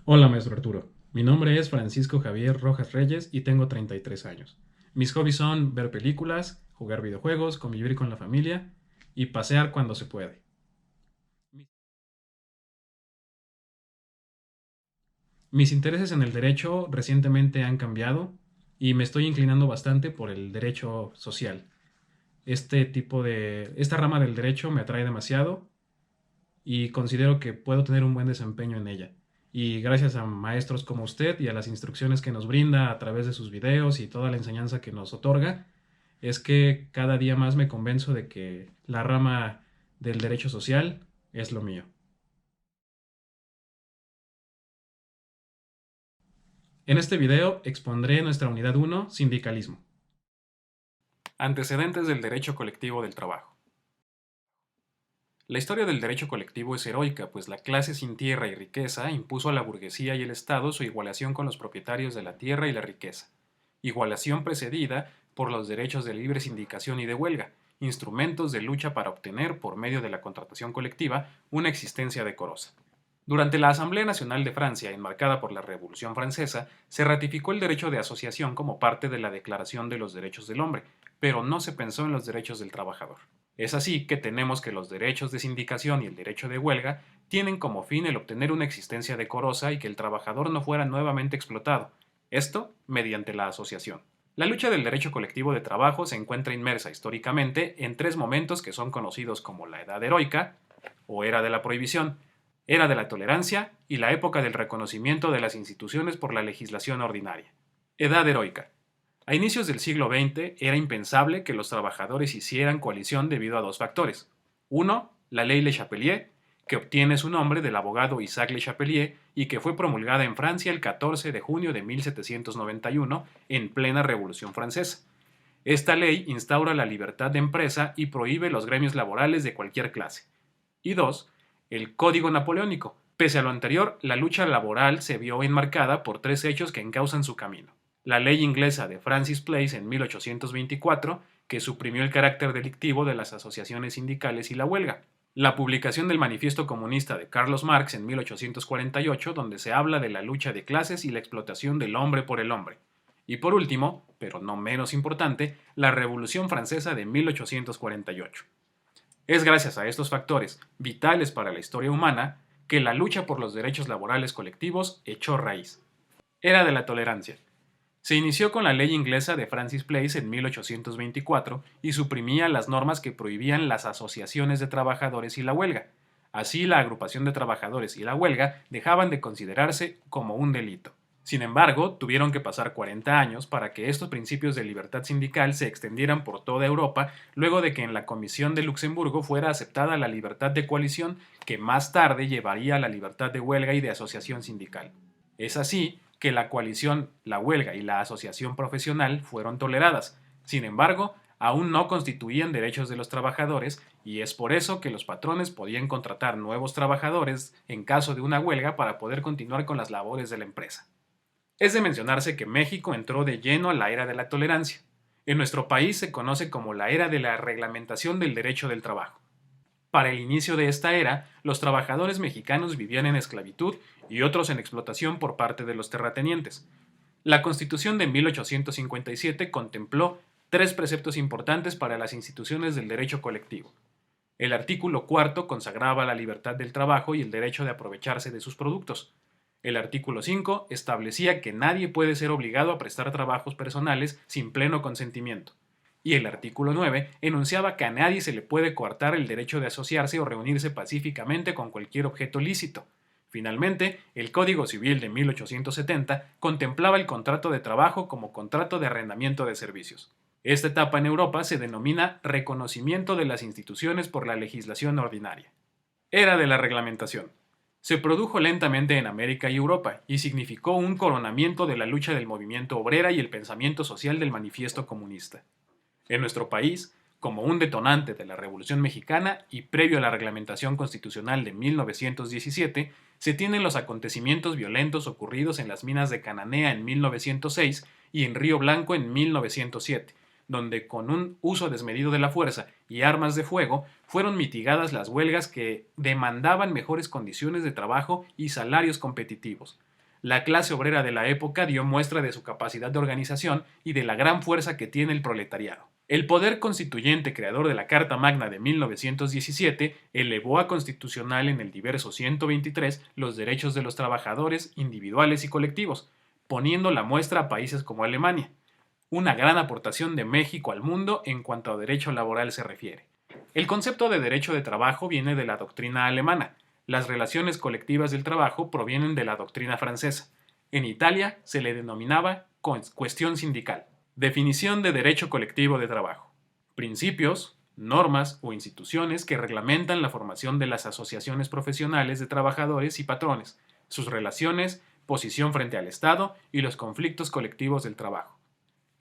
Hola, maestro Arturo. Mi nombre es Francisco Javier Rojas Reyes y tengo 33 años. Mis hobbies son ver películas, jugar videojuegos, convivir con la familia y pasear cuando se puede. Mis intereses en el derecho recientemente han cambiado y me estoy inclinando bastante por el derecho social. Esta rama del derecho me atrae demasiado y considero que puedo tener un buen desempeño en ella. Y gracias a maestros como usted y a las instrucciones que nos brinda a través de sus videos y toda la enseñanza que nos otorga, es que cada día más me convenzo de que la rama del derecho social es lo mío. En este video expondré nuestra unidad 1, sindicalismo. Antecedentes del derecho colectivo del trabajo. La historia del derecho colectivo es heroica, pues la clase sin tierra y riqueza impuso a la burguesía y el Estado su igualación con los propietarios de la tierra y la riqueza. Igualación precedida por los derechos de libre sindicación y de huelga, instrumentos de lucha para obtener, por medio de la contratación colectiva, una existencia decorosa. Durante la Asamblea Nacional de Francia, enmarcada por la Revolución Francesa, se ratificó el derecho de asociación como parte de la Declaración de los Derechos del Hombre, pero no se pensó en los derechos del trabajador. Es así que tenemos que los derechos de sindicación y el derecho de huelga tienen como fin el obtener una existencia decorosa y que el trabajador no fuera nuevamente explotado, esto mediante la asociación. La lucha del derecho colectivo de trabajo se encuentra inmersa históricamente en tres momentos que son conocidos como la Edad Heroica, o Era de la Prohibición, Era de la Tolerancia y la época del reconocimiento de las instituciones por la legislación ordinaria. Edad Heroica. A inicios del siglo XX era impensable que los trabajadores hicieran coalición debido a dos factores. Uno, la ley Le Chapelier, que obtiene su nombre del abogado Isaac Le Chapelier y que fue promulgada en Francia el 14 de junio de 1791 en plena Revolución Francesa. Esta ley instaura la libertad de empresa y prohíbe los gremios laborales de cualquier clase. Y dos, el Código Napoleónico. Pese a lo anterior, la lucha laboral se vio enmarcada por tres hechos que encausan su camino. La ley inglesa de Francis Place en 1824, que suprimió el carácter delictivo de las asociaciones sindicales y la huelga. La publicación del Manifiesto Comunista de Carlos Marx en 1848, donde se habla de la lucha de clases y la explotación del hombre por el hombre. Y por último, pero no menos importante, la Revolución Francesa de 1848. Es gracias a estos factores, vitales para la historia humana, que la lucha por los derechos laborales colectivos echó raíz. Era de la tolerancia. Se inició con la ley inglesa de Francis Place en 1824 y suprimía las normas que prohibían las asociaciones de trabajadores y la huelga. Así, la agrupación de trabajadores y la huelga dejaban de considerarse como un delito. Sin embargo, tuvieron que pasar 40 años para que estos principios de libertad sindical se extendieran por toda Europa, luego de que en la Comisión de Luxemburgo fuera aceptada la libertad de coalición, que más tarde llevaría a la libertad de huelga y de asociación sindical. Es así que la coalición, la huelga y la asociación profesional fueron toleradas. Sin embargo, aún no constituían derechos de los trabajadores y es por eso que los patrones podían contratar nuevos trabajadores en caso de una huelga para poder continuar con las labores de la empresa. Es de mencionarse que México entró de lleno a la era de la tolerancia. En nuestro país se conoce como la era de la reglamentación del derecho del trabajo. Para el inicio de esta era, los trabajadores mexicanos vivían en esclavitud y otros en explotación por parte de los terratenientes. La Constitución de 1857 contempló tres preceptos importantes para las instituciones del derecho colectivo. El artículo cuarto consagraba la libertad del trabajo y el derecho de aprovecharse de sus productos. El artículo 5 establecía que nadie puede ser obligado a prestar trabajos personales sin pleno consentimiento. Y el artículo 9 enunciaba que a nadie se le puede coartar el derecho de asociarse o reunirse pacíficamente con cualquier objeto lícito. Finalmente, el Código Civil de 1870 contemplaba el contrato de trabajo como contrato de arrendamiento de servicios. Esta etapa en Europa se denomina reconocimiento de las instituciones por la legislación ordinaria. Era de la reglamentación. Se produjo lentamente en América y Europa y significó un coronamiento de la lucha del movimiento obrera y el pensamiento social del manifiesto comunista. En nuestro país, como un detonante de la Revolución Mexicana y previo a la reglamentación constitucional de 1917, se tienen los acontecimientos violentos ocurridos en las minas de Cananea en 1906 y en Río Blanco en 1907, donde con un uso desmedido de la fuerza y armas de fuego fueron mitigadas las huelgas que demandaban mejores condiciones de trabajo y salarios competitivos. La clase obrera de la época dio muestra de su capacidad de organización y de la gran fuerza que tiene el proletariado. El poder constituyente creador de la Carta Magna de 1917 elevó a constitucional en el diverso 123 los derechos de los trabajadores individuales y colectivos, poniendo la muestra a países como Alemania. Una gran aportación de México al mundo en cuanto a derecho laboral se refiere. El concepto de derecho de trabajo viene de la doctrina alemana. Las relaciones colectivas del trabajo provienen de la doctrina francesa. En Italia se le denominaba cuestión sindical. Definición de derecho colectivo de trabajo. Principios, normas o instituciones que reglamentan la formación de las asociaciones profesionales de trabajadores y patrones, sus relaciones, posición frente al Estado y los conflictos colectivos del trabajo.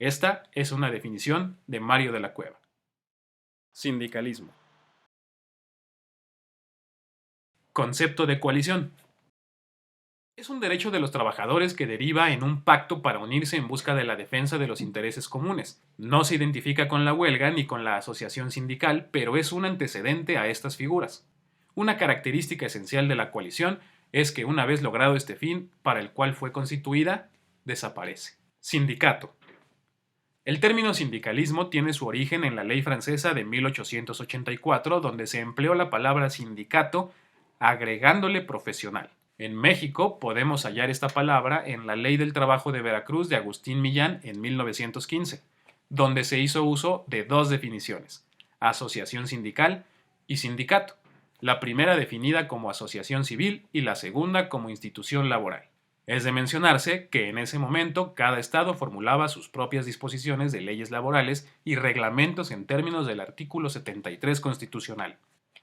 Esta es una definición de Mario de la Cueva. Sindicalismo. Concepto de coalición. Es un derecho de los trabajadores que deriva en un pacto para unirse en busca de la defensa de los intereses comunes. No se identifica con la huelga ni con la asociación sindical, pero es un antecedente a estas figuras. Una característica esencial de la coalición es que una vez logrado este fin para el cual fue constituida, desaparece. Sindicato. El término sindicalismo tiene su origen en la ley francesa de 1884, donde se empleó la palabra sindicato agregándole profesional. En México podemos hallar esta palabra en la Ley del Trabajo de Veracruz de Agustín Millán en 1915, donde se hizo uso de dos definiciones, asociación sindical y sindicato, la primera definida como asociación civil y la segunda como institución laboral. Es de mencionarse que en ese momento cada estado formulaba sus propias disposiciones de leyes laborales y reglamentos en términos del artículo 73 constitucional.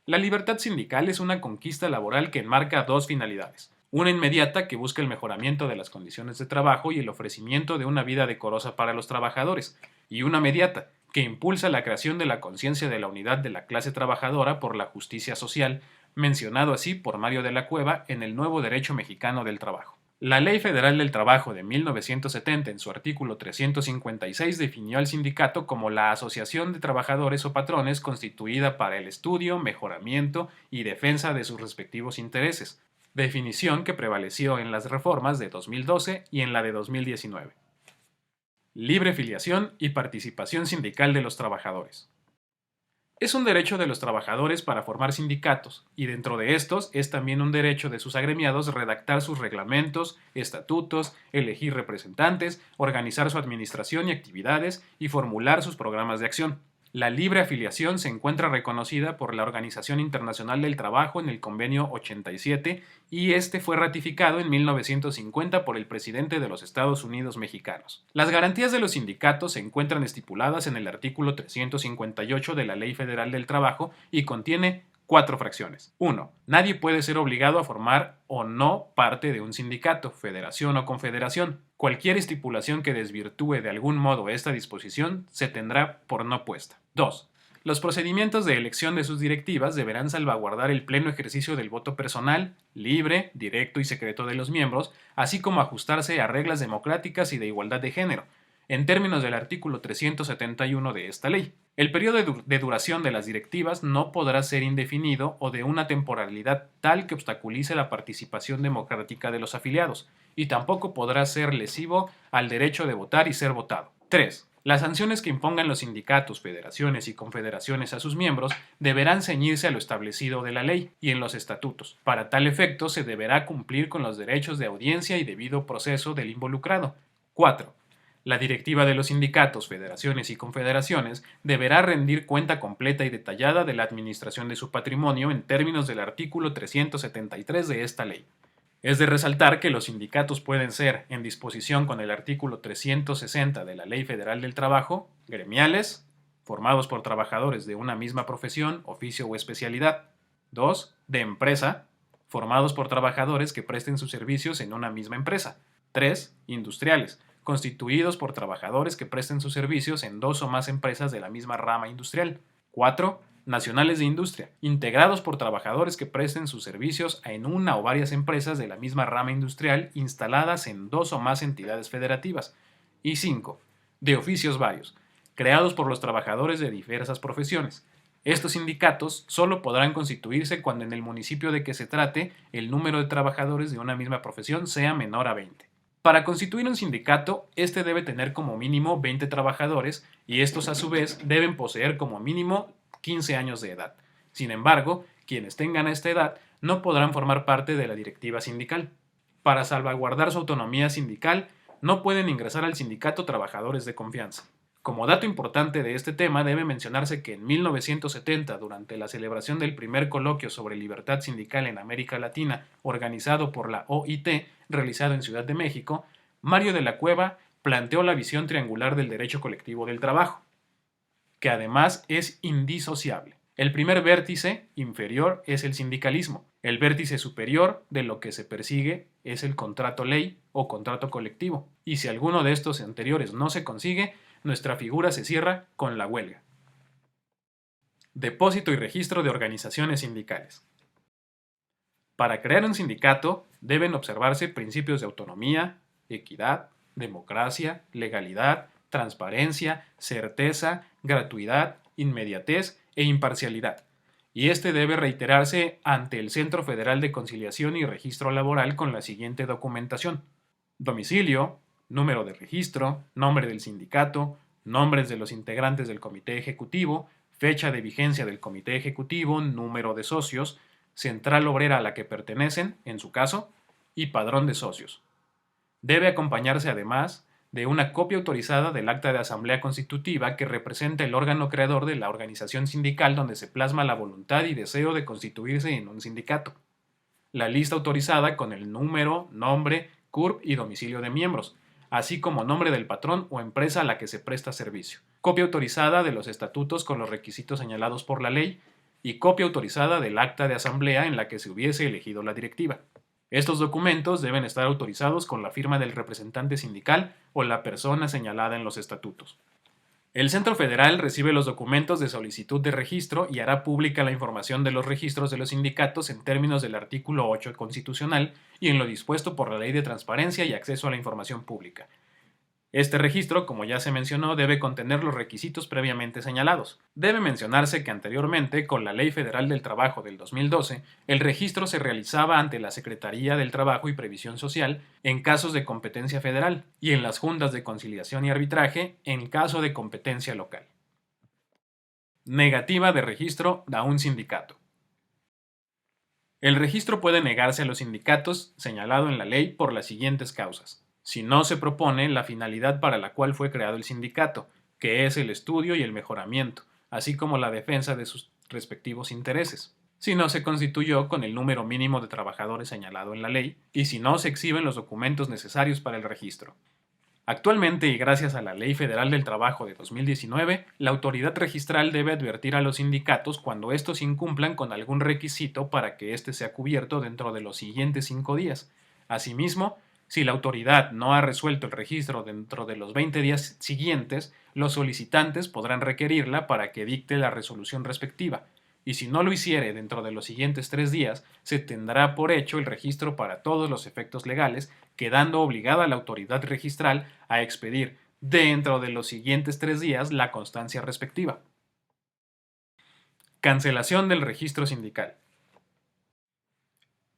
La libertad sindical es una conquista laboral que enmarca dos finalidades. Una inmediata que busca el mejoramiento de las condiciones de trabajo y el ofrecimiento de una vida decorosa para los trabajadores, y una mediata que impulsa la creación de la conciencia de la unidad de la clase trabajadora por la justicia social, mencionado así por Mario de la Cueva en el Nuevo Derecho Mexicano del Trabajo. La Ley Federal del Trabajo de 1970, en su artículo 356, definió al sindicato como la asociación de trabajadores o patrones constituida para el estudio, mejoramiento y defensa de sus respectivos intereses, definición que prevaleció en las reformas de 2012 y en la de 2019. Libre filiación y participación sindical de los trabajadores. Es un derecho de los trabajadores para formar sindicatos, y dentro de estos es también un derecho de sus agremiados redactar sus reglamentos, estatutos, elegir representantes, organizar su administración y actividades y formular sus programas de acción. La libre afiliación se encuentra reconocida por la Organización Internacional del Trabajo en el Convenio 87 y este fue ratificado en 1950 por el presidente de los Estados Unidos mexicanos. Las garantías de los sindicatos se encuentran estipuladas en el artículo 358 de la Ley Federal del Trabajo y contiene 4 fracciones. 1. Nadie puede ser obligado a formar o no parte de un sindicato, federación o confederación. Cualquier estipulación que desvirtúe de algún modo esta disposición se tendrá por no puesta. 2. Los procedimientos de elección de sus directivas deberán salvaguardar el pleno ejercicio del voto personal, libre, directo y secreto de los miembros, así como ajustarse a reglas democráticas y de igualdad de género, en términos del artículo 371 de esta ley. El periodo de duración de las directivas no podrá ser indefinido o de una temporalidad tal que obstaculice la participación democrática de los afiliados, y tampoco podrá ser lesivo al derecho de votar y ser votado. 3. Las sanciones que impongan los sindicatos, federaciones y confederaciones a sus miembros deberán ceñirse a lo establecido de la ley y en los estatutos. Para tal efecto se deberá cumplir con los derechos de audiencia y debido proceso del involucrado. 4. La directiva de los sindicatos, federaciones y confederaciones deberá rendir cuenta completa y detallada de la administración de su patrimonio en términos del artículo 373 de esta ley. Es de resaltar que los sindicatos pueden ser, en disposición con el artículo 360 de la Ley Federal del Trabajo, gremiales, formados por trabajadores de una misma profesión, oficio o especialidad. 2. De empresa, formados por trabajadores que presten sus servicios en una misma empresa. 3. Industriales, constituidos por trabajadores que presten sus servicios en 2 o más empresas de la misma rama industrial. 4. Nacionales de industria, integrados por trabajadores que presten sus servicios en una o varias empresas de la misma rama industrial instaladas en 2 o más entidades federativas. Y 5. De oficios varios, creados por los trabajadores de diversas profesiones, Estos sindicatos solo podrán constituirse cuando en el municipio de que se trate el número de trabajadores de una misma profesión sea menor a 20. Para constituir un sindicato, este debe tener como mínimo 20 trabajadores y estos a su vez deben poseer como mínimo 15 años de edad. Sin embargo, quienes tengan esta edad no podrán formar parte de la directiva sindical. Para salvaguardar su autonomía sindical, no pueden ingresar al sindicato trabajadores de confianza. Como dato importante de este tema, debe mencionarse que en 1970, durante la celebración del primer coloquio sobre libertad sindical en América Latina, organizado por la OIT, realizado en Ciudad de México, Mario de la Cueva planteó la visión triangular del derecho colectivo del trabajo, que además es indisociable. El primer vértice inferior es el sindicalismo. El vértice superior de lo que se persigue es el contrato ley o contrato colectivo. Y si alguno de estos anteriores no se consigue, nuestra figura se cierra con la huelga. Depósito y registro de organizaciones sindicales. Para crear un sindicato deben observarse principios de autonomía, equidad, democracia, legalidad, transparencia, certeza, gratuidad, inmediatez e imparcialidad. Y este debe reiterarse ante el Centro Federal de Conciliación y Registro Laboral con la siguiente documentación: domicilio, número de registro, nombre del sindicato, nombres de los integrantes del comité ejecutivo, fecha de vigencia del comité ejecutivo, número de socios, central obrera a la que pertenecen, en su caso, y padrón de socios. Debe acompañarse además de una copia autorizada del acta de asamblea constitutiva que representa el órgano creador de la organización sindical donde se plasma la voluntad y deseo de constituirse en un sindicato. La lista autorizada con el número, nombre, CURP y domicilio de miembros, así como nombre del patrón o empresa a la que se presta servicio. Copia autorizada de los estatutos con los requisitos señalados por la ley y copia autorizada del acta de asamblea en la que se hubiese elegido la directiva. Estos documentos deben estar autorizados con la firma del representante sindical o la persona señalada en los estatutos. El Centro Federal recibe los documentos de solicitud de registro y hará pública la información de los registros de los sindicatos en términos del artículo 8 constitucional y en lo dispuesto por la Ley de Transparencia y Acceso a la Información Pública. Este registro, como ya se mencionó, debe contener los requisitos previamente señalados. Debe mencionarse que anteriormente, con la Ley Federal del Trabajo del 2012, el registro se realizaba ante la Secretaría del Trabajo y Previsión Social en casos de competencia federal y en las juntas de conciliación y arbitraje en caso de competencia local. Negativa de registro a un sindicato. El registro puede negarse a los sindicatos señalado en la ley por las siguientes causas: si no se propone la finalidad para la cual fue creado el sindicato, que es el estudio y el mejoramiento, así como la defensa de sus respectivos intereses; si no se constituyó con el número mínimo de trabajadores señalado en la ley, y si no se exhiben los documentos necesarios para el registro. Actualmente, y gracias a la Ley Federal del Trabajo de 2019, la autoridad registral debe advertir a los sindicatos cuando estos incumplan con algún requisito para que éste sea cubierto dentro de los siguientes 5 días. Asimismo, si la autoridad no ha resuelto el registro dentro de los 20 días siguientes, los solicitantes podrán requerirla para que dicte la resolución respectiva, y si no lo hiciere dentro de los siguientes 3 días, se tendrá por hecho el registro para todos los efectos legales, quedando obligada la autoridad registral a expedir dentro de los siguientes 3 días la constancia respectiva. Cancelación del registro sindical.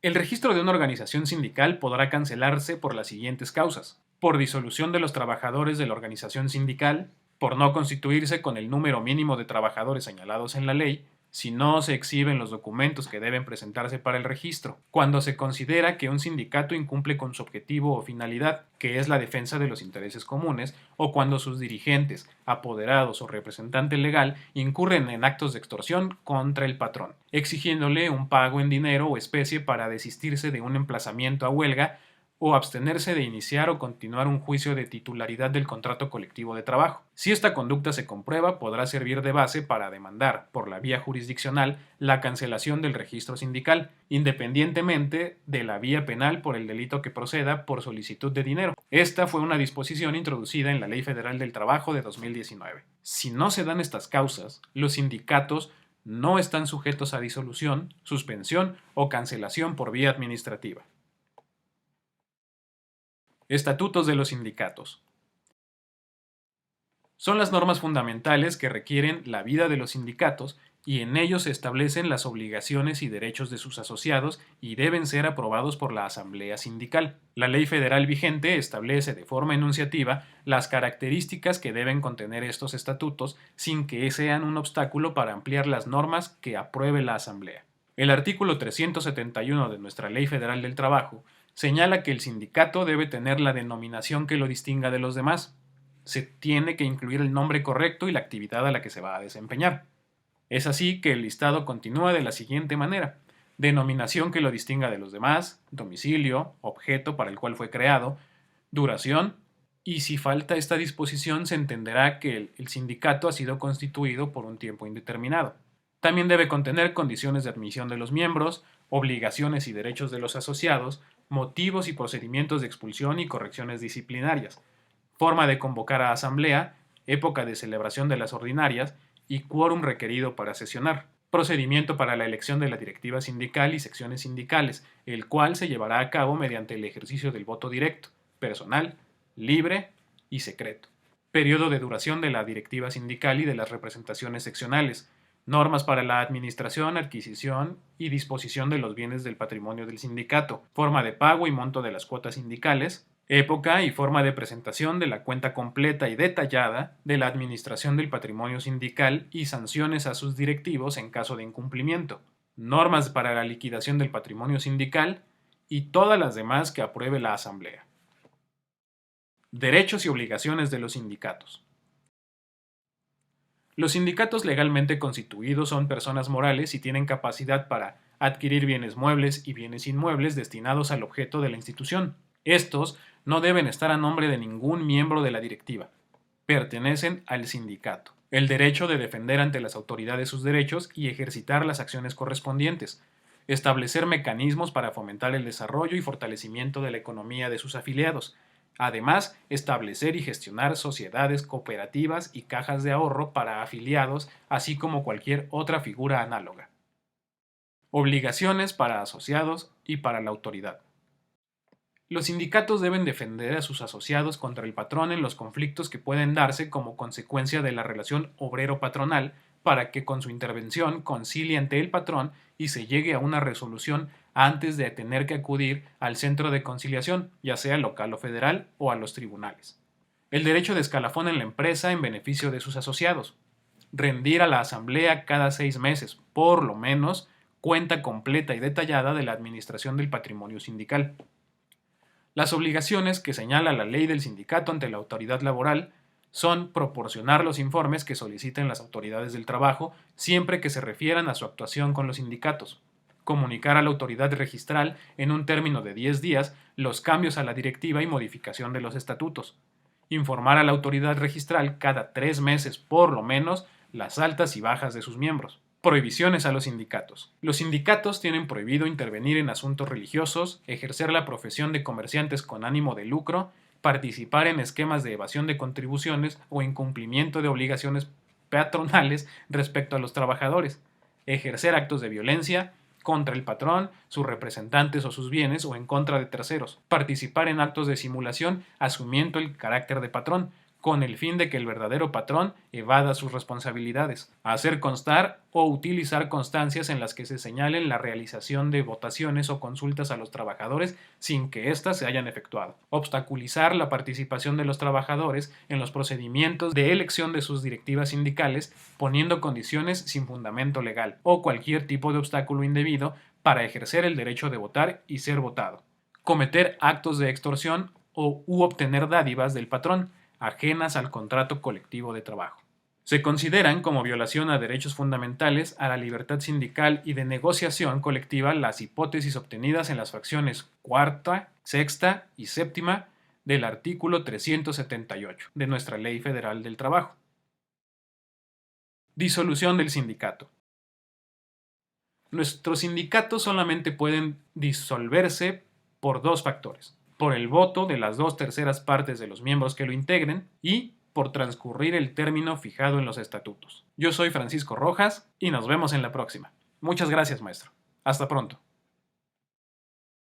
El registro de una organización sindical podrá cancelarse por las siguientes causas: por disolución de los trabajadores de la organización sindical, por no constituirse con el número mínimo de trabajadores señalados en la ley, si no se exhiben los documentos que deben presentarse para el registro, cuando se considera que un sindicato incumple con su objetivo o finalidad, que es la defensa de los intereses comunes, o cuando sus dirigentes, apoderados o representante legal incurren en actos de extorsión contra el patrón, exigiéndole un pago en dinero o especie para desistirse de un emplazamiento a huelga o abstenerse de iniciar o continuar un juicio de titularidad del contrato colectivo de trabajo. Si esta conducta se comprueba, podrá servir de base para demandar, por la vía jurisdiccional, la cancelación del registro sindical, independientemente de la vía penal por el delito que proceda por solicitud de dinero. Esta fue una disposición introducida en la Ley Federal del Trabajo de 2019. Si no se dan estas causas, los sindicatos no están sujetos a disolución, suspensión o cancelación por vía administrativa. Estatutos de los sindicatos. Son las normas fundamentales que requieren la vida de los sindicatos y en ellos se establecen las obligaciones y derechos de sus asociados y deben ser aprobados por la Asamblea Sindical. La ley federal vigente establece de forma enunciativa las características que deben contener estos estatutos sin que sean un obstáculo para ampliar las normas que apruebe la Asamblea. El artículo 371 de nuestra Ley Federal del Trabajo señala que el sindicato debe tener la denominación que lo distinga de los demás. Se tiene que incluir el nombre correcto y la actividad a la que se va a desempeñar. Es así que el listado continúa de la siguiente manera: denominación que lo distinga de los demás, domicilio, objeto para el cual fue creado, duración, y si falta esta disposición se entenderá que el sindicato ha sido constituido por un tiempo indeterminado. También debe contener condiciones de admisión de los miembros, obligaciones y derechos de los asociados, motivos y procedimientos de expulsión y correcciones disciplinarias, forma de convocar a asamblea, época de celebración de las ordinarias y quórum requerido para sesionar. Procedimiento para la elección de la directiva sindical y secciones sindicales, el cual se llevará a cabo mediante el ejercicio del voto directo, personal, libre y secreto. Periodo de duración de la directiva sindical y de las representaciones seccionales. Normas para la administración, adquisición y disposición de los bienes del patrimonio del sindicato. Forma de pago y monto de las cuotas sindicales. Época y forma de presentación de la cuenta completa y detallada de la administración del patrimonio sindical y sanciones a sus directivos en caso de incumplimiento, normas para la liquidación del patrimonio sindical y todas las demás que apruebe la Asamblea. Derechos y obligaciones de los sindicatos. Los sindicatos legalmente constituidos son personas morales y tienen capacidad para adquirir bienes muebles y bienes inmuebles destinados al objeto de la institución. Estos no deben estar a nombre de ningún miembro de la directiva. Pertenecen al sindicato. El derecho de defender ante las autoridades sus derechos y ejercitar las acciones correspondientes. Establecer mecanismos para fomentar el desarrollo y fortalecimiento de la economía de sus afiliados. Además, establecer y gestionar sociedades cooperativas y cajas de ahorro para afiliados, así como cualquier otra figura análoga. Obligaciones para asociados y para la autoridad. Los sindicatos deben defender a sus asociados contra el patrón en los conflictos que pueden darse como consecuencia de la relación obrero-patronal para que con su intervención concilie ante el patrón y se llegue a una resolución antes de tener que acudir al centro de conciliación, ya sea local o federal, o a los tribunales. El derecho de escalafón en la empresa en beneficio de sus asociados. Rendir a la asamblea cada 6 meses, por lo menos, cuenta completa y detallada de la administración del patrimonio sindical. Las obligaciones que señala la ley del sindicato ante la autoridad laboral son proporcionar los informes que soliciten las autoridades del trabajo siempre que se refieran a su actuación con los sindicatos, comunicar a la autoridad registral en un término de 10 días los cambios a la directiva y modificación de los estatutos, informar a la autoridad registral cada 3 meses por lo menos las altas y bajas de sus miembros. Prohibiciones a los sindicatos. Los sindicatos tienen prohibido intervenir en asuntos religiosos, ejercer la profesión de comerciantes con ánimo de lucro, participar en esquemas de evasión de contribuciones o incumplimiento de obligaciones patronales respecto a los trabajadores, ejercer actos de violencia contra el patrón, sus representantes o sus bienes o en contra de terceros, participar en actos de simulación asumiendo el carácter de patrón, con el fin de que el verdadero patrón evada sus responsabilidades, hacer constar o utilizar constancias en las que se señalen la realización de votaciones o consultas a los trabajadores sin que éstas se hayan efectuado, obstaculizar la participación de los trabajadores en los procedimientos de elección de sus directivas sindicales, poniendo condiciones sin fundamento legal o cualquier tipo de obstáculo indebido para ejercer el derecho de votar y ser votado, cometer actos de extorsión u obtener dádivas del patrón, ajenas al contrato colectivo de trabajo. Se consideran como violación a derechos fundamentales a la libertad sindical y de negociación colectiva las hipótesis obtenidas en las fracciones cuarta, sexta y séptima del artículo 378 de nuestra Ley Federal del Trabajo. Disolución del sindicato. Nuestros sindicatos solamente pueden disolverse por 2 factores: por el voto de las 2/3 partes de los miembros que lo integren y por transcurrir el término fijado en los estatutos. Yo soy Francisco Rojas y nos vemos en la próxima. Muchas gracias, maestro. Hasta pronto.